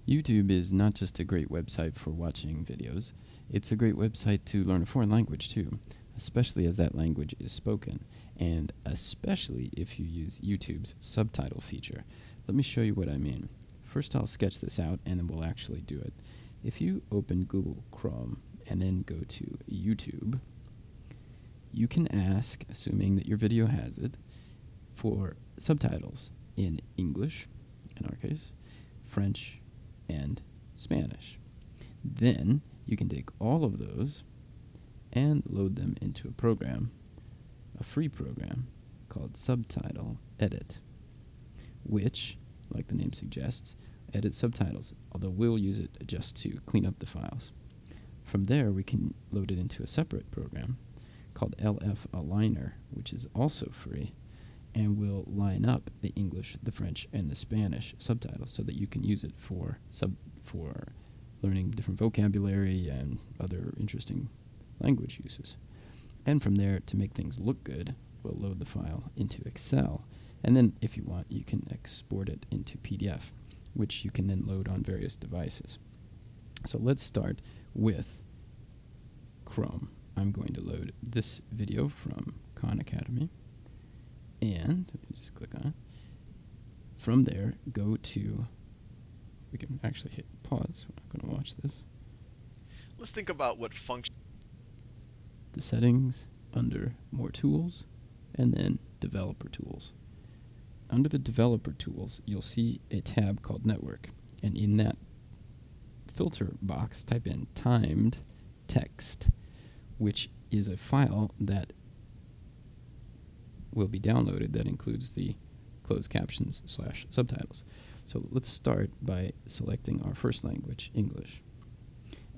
YouTube is not just a great website for watching videos, it's a great website to learn a foreign language too, especially as that language is spoken, and especially if you use YouTube's subtitle feature. Let me show you what I mean. First I'll sketch this out and then we'll actually do it. If you open Google Chrome and then go to YouTube, you can ask, assuming that your video has it, for subtitles in English, in our case, French, and Spanish. Then you can take all of those and load them into a program, a free program called Subtitle Edit, which, like the name suggests, edits subtitles, although we'll use it just to clean up the files. From there we can load it into a separate program called LF Aligner, which is also free, and will line up the English, the French, and the Spanish subtitles so that you can use it for learning different vocabulary and other interesting language uses. And from there, to make things look good, we'll load the file into Excel, and then if you want, you can export it into PDF, which you can then load on various devices. So let's start with Chrome. I'm going to load this video from Khan Academy, and let me just click on it. From there, go to, we can actually hit pause. We're not going to watch this. Let's think about what function. The settings under More Tools, and then Developer Tools. Under the Developer Tools, you'll see a tab called Network, and in that filter box, type in timed text, which is a file that will be downloaded that includes the closed captions / subtitles. So let's start by selecting our first language, English.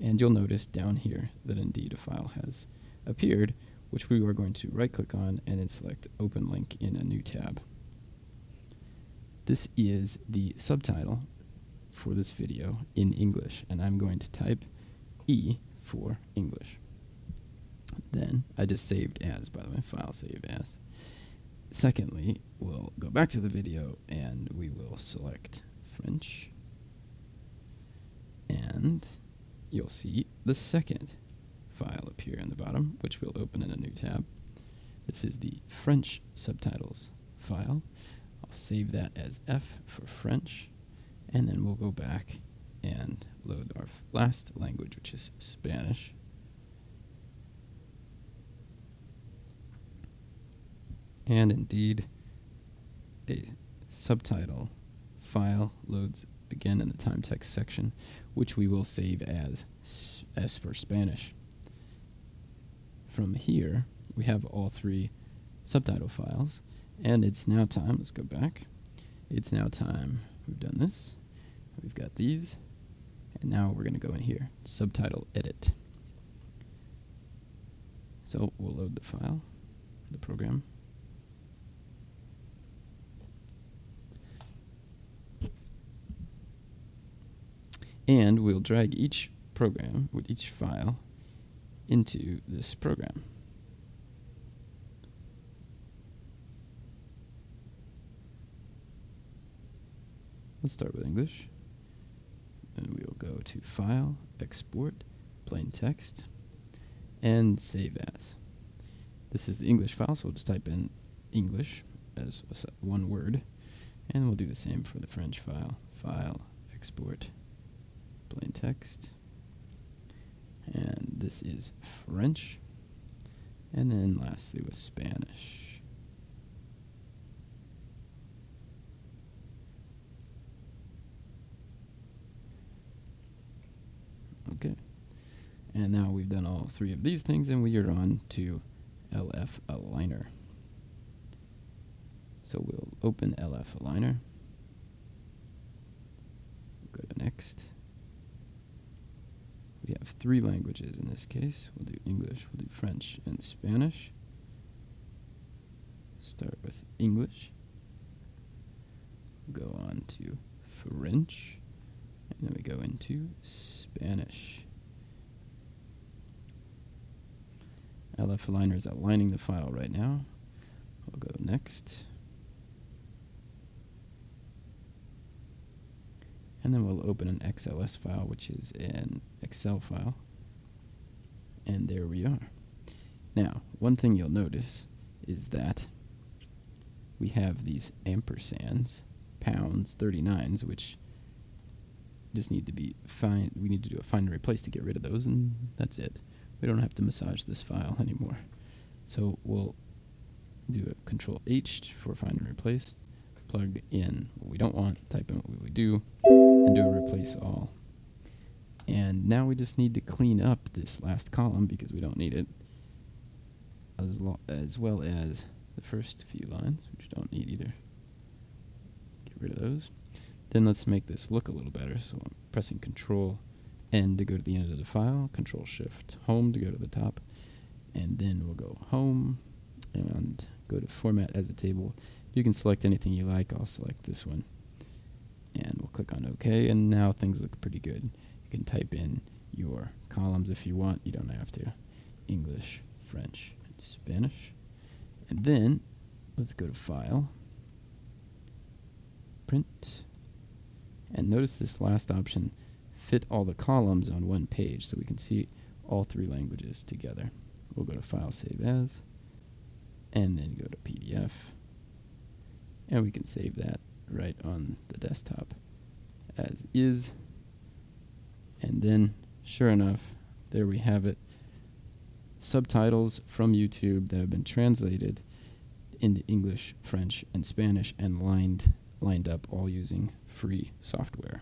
And you'll notice down here that indeed a file has appeared, which we are going to right click on and then select Open Link in a new tab. This is the subtitle for this video in English, and I'm going to type E for English. Then I just saved as, by the way, file save as. Secondly, we'll go back to the video and we will select French, and you'll see the second file appear in the bottom, which we'll open in a new tab. This is the French subtitles file. I'll save that as F for French, and then we'll go back and load our last language, which is Spanish. And indeed, a subtitle file loads again in the time text section, which we will save as S for Spanish. From here, we have all three subtitle files, and it's now time, let's go back, it's now time, we've done this, we've got these, and now we're going to go in here, Subtitle Edit. So we'll load the file, the program. And we'll drag each program, with each file, into this program. Let's start with English. And we'll go to File, Export, Plain Text, and Save As. This is the English file, so we'll just type in English as one word. And we'll do the same for the French file. File, Export, Plain Text, and this is French, and then lastly with Spanish. Okay, and now we've done all three of these things, and we are on to LF Aligner. So we'll open LF Aligner, go to Next. We have three languages in this case. We'll do English, we'll do French, and Spanish. Start with English. Go on to French, and then we go into Spanish. LF Aligner is aligning the file right now. We'll go Next. And then we'll open an XLS file, which is an Excel file. And there we are. Now, one thing you'll notice is that we have these ampersands, pounds, 39s, which just need to be we need to do a find and replace to get rid of those, and that's it. We don't have to massage this file anymore. So we'll do a Control H for find and replace, plug in what we don't want, type in what we do, and do a replace all. And now we just need to clean up this last column because we don't need it, as well as the first few lines, which we don't need either. Get rid of those. Then let's make this look a little better. So I'm pressing Control N to go to the end of the file, Control Shift Home to go to the top, and then we'll go Home and go to Format as a Table. You can select anything you like. I'll select this one, and we'll click on OK. And now things look pretty good. You can type in your columns if you want. You don't have to. English, French, and Spanish. And then let's go to File, Print. And notice this last option, fit all the columns on one page, so we can see all three languages together. We'll go to File, Save As, and then go to PDF. And we can save that right on the desktop as is. And then, sure enough, there we have it. Subtitles from YouTube that have been translated into English, French, and Spanish and lined up all using free software.